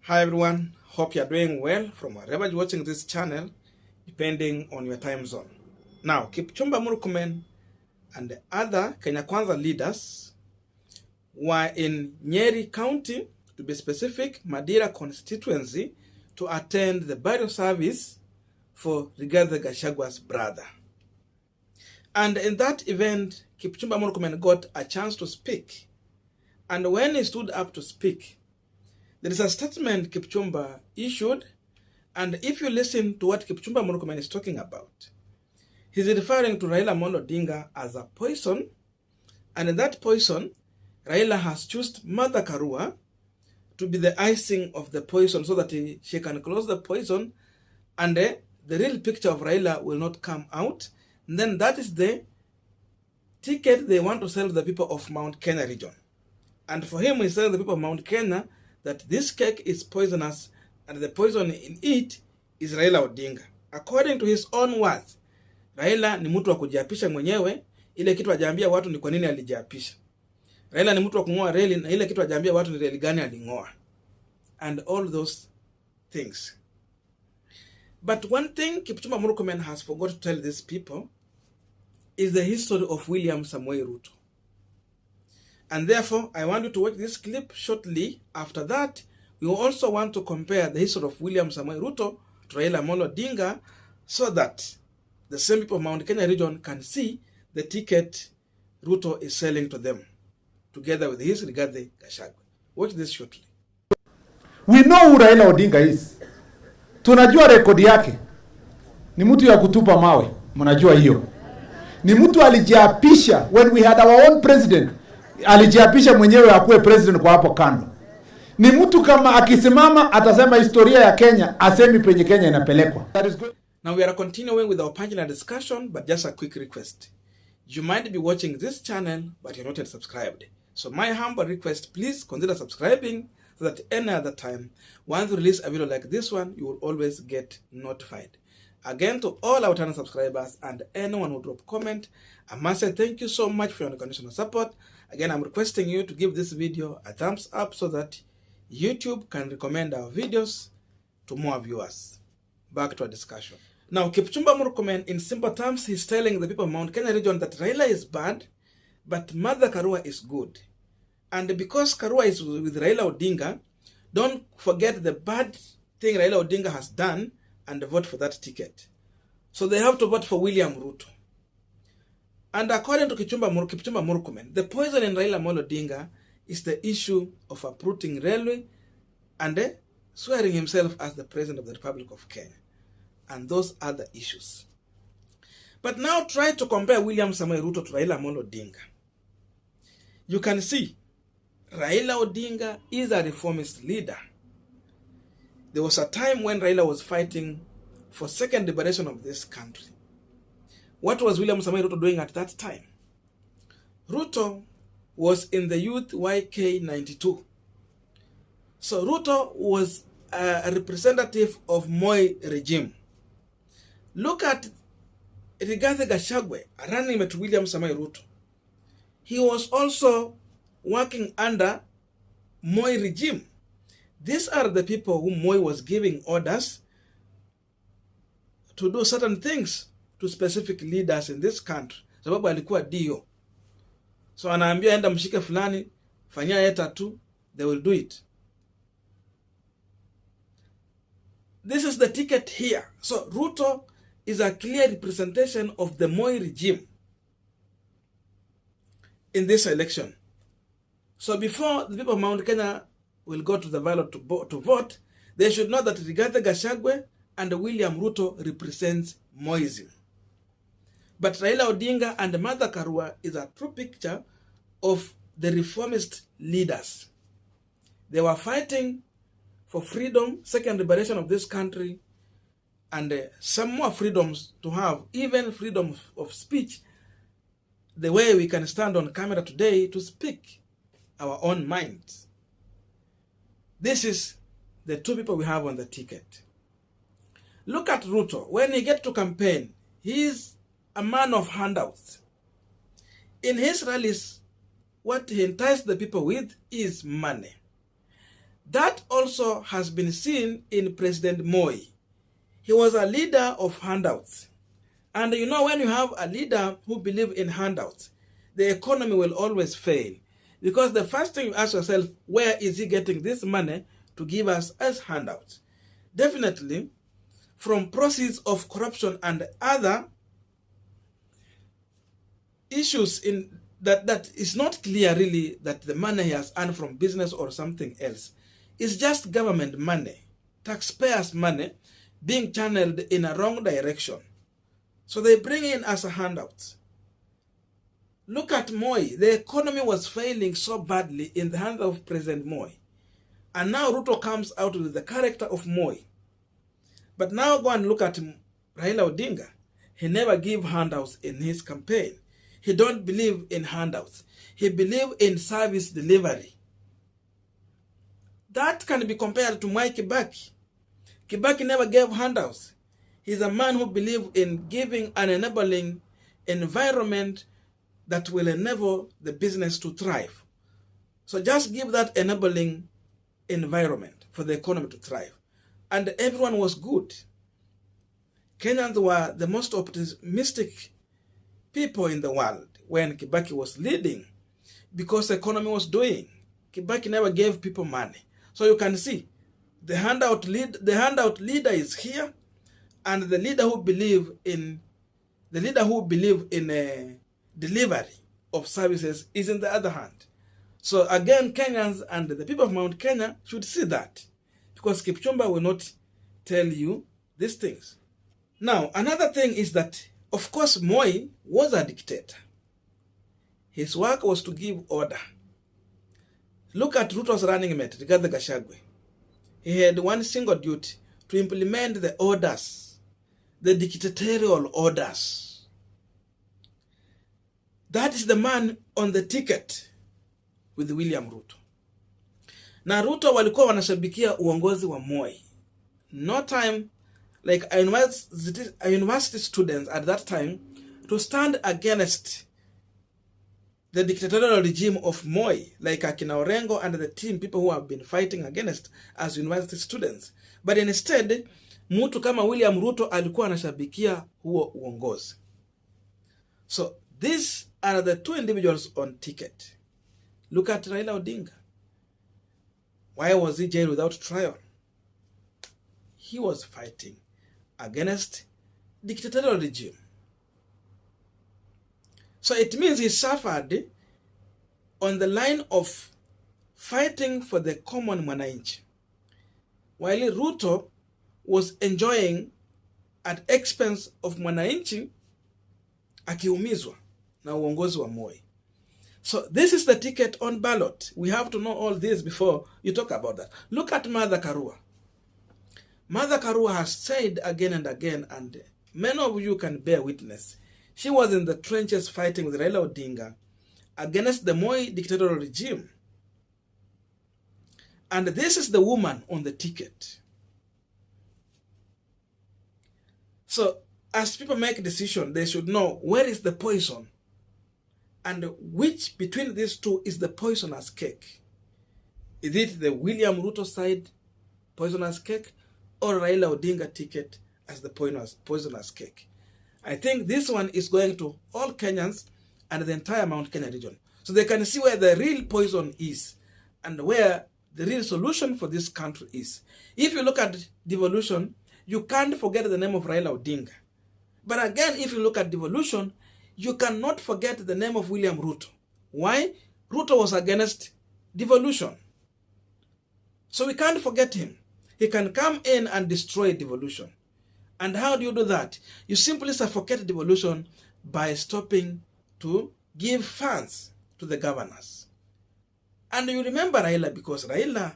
Hi everyone, hope you are doing well from wherever you're watching this channel, depending on your time zone. Now, Kipchumba Murkonmen and the other Kenya Kwanza leaders were in Nyeri County, to be specific, Madira constituency, to attend the burial service for Rigathi Gachagua's brother. And in that event, Kipchumba Murkonmen got a chance to speak. And when he stood up to speak, there is a statement Kipchumba issued, and if you listen to what Kipchumba Murkonmen is talking about, he's referring to Raila Odinga as a poison, and in that poison, Raila has chosen Marth Karua to be the icing of the poison so that she can close the poison, and the real picture of Raila will not come out. And then that is the ticket they want to sell to the people of Mount Kenya region. And for him, he's telling the people of Mount Kenya that this cake is poisonous and the poison in it is Raila Odinga. According to his own words, Raila ni mtu wa kujiapisha mwenyewe, ile kitu hajaambia watu ni kwa nini alijiapisha. Raila ni mtu wa kungoa reli na ile kitu hajaambia watu ni reli gani alingoa. And all those things. But one thing Kipchumba Murkonmen has forgot to tell these people is the history of William Samoei Ruto. And therefore, I want you to watch this clip shortly. After that, we will also want to compare the history of William Samoei Ruto to Raila Odinga so that the same people of Mount Kenya region can see the ticket Ruto is selling to them, together with his Rigathi Gachagua. Watch this shortly. We know who Raila Odinga is. Tunajua rekodi yake. Ni mtu ya kutupa mawe. Mnajua hiyo. Ni mtu alijiapisha when we had our own president. Alijiapisha mwenyewe akuwe president kwa hapo kando. Ni mtu kama akisimama atasema historia ya Kenya, asemi penye Kenya inapelekwa. Now we are continuing with our Punchline discussion, but just a quick request. You might be watching this channel, but you're not yet subscribed. So my humble request, please consider subscribing so that any other time, once we release a video like this one, you will always get notified. Again, to all our channel subscribers and anyone who drop comment, I must say thank you so much for your unconditional support. Again, I'm requesting you to give this video a thumbs up so that YouTube can recommend our videos to more viewers. Back to our discussion. Now, Kipchumba Murkonmen, in simple terms, he's telling the people of Mount Kenya region that Raila is bad, but Marth Karua is good. And because Karua is with Raila Odinga, don't forget the bad thing Raila Odinga has done and vote for that ticket. So they have to vote for William Ruto. And according to Kipchumba Murkonmen, the poison in Raila Odinga is the issue of uprooting railway and swearing himself as the president of the Republic of Kenya. And those other issues. But now try to compare William Samoei Ruto to Raila Odinga. You can see Raila Odinga is a reformist leader. There was a time when Raila was fighting for second liberation of this country. What was William Samoei Ruto doing at that time? Ruto was in the youth YK 92. So Ruto was a representative of Moi regime. Look at Rigathi Gachagua running with William Samoei Ruto. He was also working under Moi regime. These are the people whom Moi was giving orders to do certain things to specific leaders in this country. Sababu alikuwa dio. So anaambia enda mshike fulani, fanya yeta tu, they will do it. This is the ticket here. So Ruto is a clear representation of the Moi regime in this election. So before the people of Mount Kenya will go to the ballot to vote, they should know that Rigathi Gachagua and William Ruto represents Moism. But Raila Odinga and Marth Karua is a true picture of the reformist leaders. They were fighting for freedom, second liberation of this country, and some more freedoms to have, even freedom of speech, the way we can stand on camera today to speak our own minds. This is the two people we have on the ticket. Look at Ruto. When he gets to campaign, he is a man of handouts. In his rallies, what he enticed the people with is money. That also has been seen in President Moi. He was a leader of handouts. And you know, when you have a leader who believes in handouts, the economy will always fail. Because the first thing you ask yourself, where is he getting this money to give us as handouts? Definitely from proceeds of corruption and other issues in that is not clear really that the money he has earned from business or something else. It's just government money, taxpayers' money being channeled in a wrong direction. So they bring in as a handout. Look at Moi. The economy was failing so badly in the hands of President Moi. And now Ruto comes out with the character of Moi. But now go and look at Raila Odinga. He never gave handouts in his campaign. He don't believe in handouts. He believes in service delivery. That can be compared to Mwai Kibaki. Kibaki never gave handouts. He's a man who believes in giving an enabling environment that will enable the business to thrive. So just give that enabling environment for the economy to thrive. And everyone was good. Kenyans were the most optimistic people in the world when Kibaki was leading because the economy was doing. Kibaki never gave people money. So you can see the handout leader is here, and the leader who believe in delivery of services is in the other hand. So again, Kenyans and the people of Mount Kenya should see that, because Kipchumba will not tell you these things. Now, another thing is that, of course, Moi was a dictator. His work was to give order. Look at Ruto's running mate, Rigathi Gachagua. He had one single duty: to implement the orders, the dictatorial orders. That is the man on the ticket with William Ruto. Na Ruto walikuwa wanashabikia uongozi wa Moi. No time, like university students at that time, to stand against the dictatorial regime of Moi, like Akina Orengo and the team, people who have been fighting against as university students. But instead, mtu kama William Ruto alikuwa anashabikia huo uongozi. So these are the two individuals on ticket. Look at Raila Odinga. Why was he jailed without trial? He was fighting against dictatorial regime. So it means he suffered on the line of fighting for the common mwananchi, while Ruto was enjoying at expense of mwananchi akiumizwa na uongozi wa Moi. So this is the ticket on ballot. We have to know all this before you talk about that. Look at Marth Karua. Marth Karua has said again and again, and many of you can bear witness, she was in the trenches fighting with Raila Odinga against the Moi dictatorial regime. And this is the woman on the ticket. So as people make a decision, they should know where is the poison and which between these two is the poisonous cake. Is it the William Ruto side poisonous cake or Raila Odinga ticket as the poisonous cake? I think this one is going to all Kenyans and the entire Mount Kenya region, so they can see where the real poison is and where the real solution for this country is. If you look at devolution, you can't forget the name of Raila Odinga. But again, if you look at devolution, you cannot forget the name of William Ruto. Why? Ruto was against devolution. So we can't forget him. He can come in and destroy devolution. And how do you do that? You simply suffocate devolution by stopping to give funds to the governors. And you remember Raila, because Raila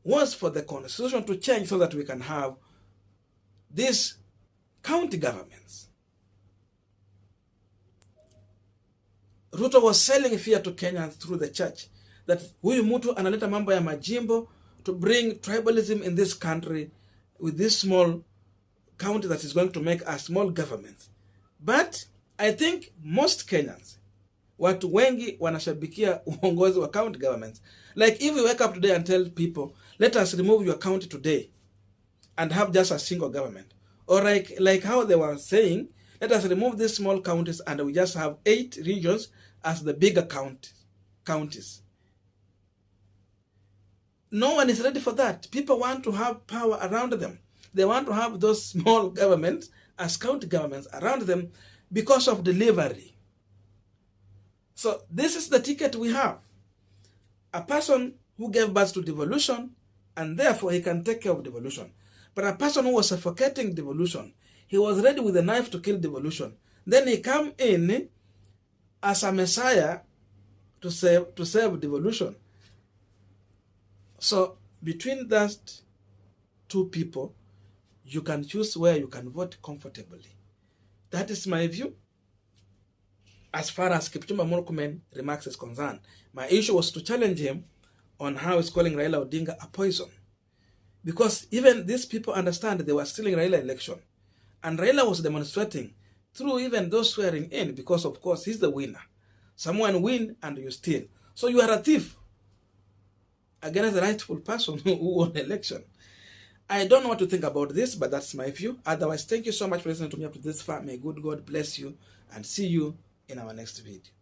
was for the constitution to change so that we can have these county governments. Ruto was selling fear to Kenyans through the church that huyu mtu analeta mambo ya majimbo to bring tribalism in this country with this small county that is going to make a small government. But I think most Kenyans, watu wengi wanashabikia uongozi wa county governments. Like if we wake up today and tell people, let us remove your county today and have just a single government. Or like how they were saying, let us remove these small counties and we just have 8 regions as the bigger counties. No one is ready for that. People want to have power around them. They want to have those small governments as county governments around them because of delivery. So this is the ticket we have. A person who gave birth to devolution, and therefore he can take care of devolution. But a person who was suffocating devolution, he was ready with a knife to kill devolution. Then he come in as a messiah to save devolution. So between those two people, you can choose where you can vote comfortably. That is my view. As far as Kipchumba Murkonmen remarks is concerned, my issue was to challenge him on how he's calling Raila Odinga a poison. Because even these people understand they were stealing Raila election. And Raila was demonstrating through even those swearing in, because of course he's the winner. Someone win and you steal. So you are a thief against the rightful person who won the election. I don't know what to think about this, but that's my view. Otherwise, thank you so much for listening to me up to this far. May good God bless you and see you in our next video.